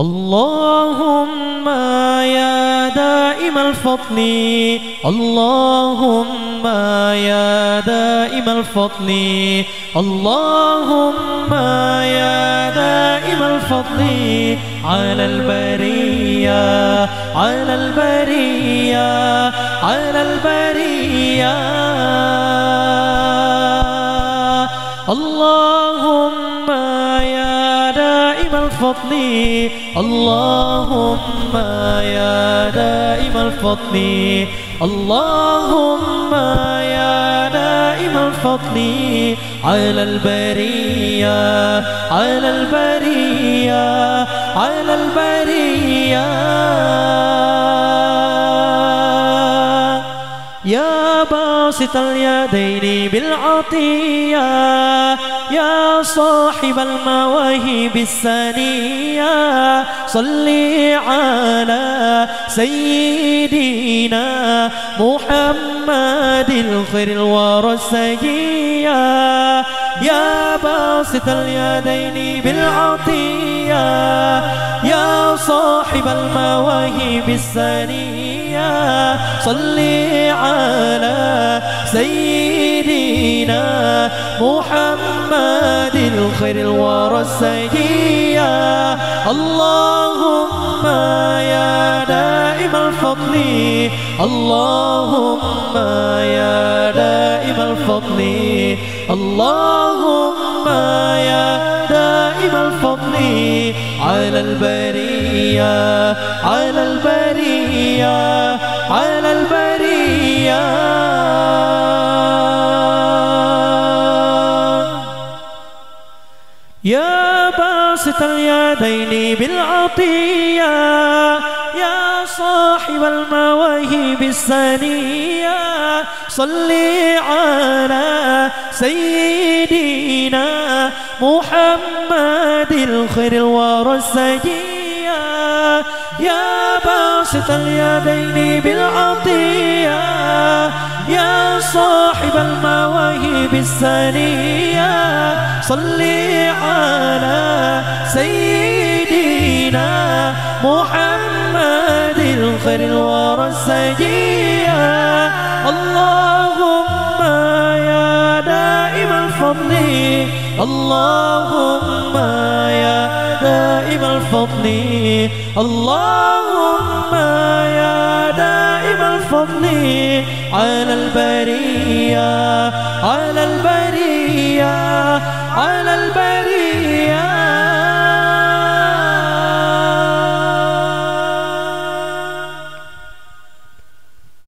اللهم يا دائم الفضل، اللهم يا دائم الفضل، اللهم يا دائم الفضل على البرية، على البرية، على البرية. اللهم يا دائم الفضل، اللهم يا دائم الفضل، اللهم يا دائم الفضل على البرية، على البرية، على البرية. يا باسط اليدين بالعطية، يا صاحب المواهب السنية، صل على سيدنا محمد الخير الورى السجية. يا باسط اليدين بالعطية، يا صاحب المواهب السنية، صل على سيدنا محمد الخير الورى السجية. اللهم يا دائم الفضل، اللهم يا دائم الفضل، اللهم يا دائم الفضل على البرية، على البرية، على البرية. يا باسط اليدين بالعطية، يا صاحب المواهب السنية، صل على سيدنا محمد الخير الورى السجية. يا باسط اليدين بالعطية، يا صاحب المواهب السنية، صل على سيدنا محمد الخير الورى السجية. اللهم يا دائم الفضل، اللهم يا دائم الفضل، اللهم يا دائم الفضل على البرية، على البرية، على البرية.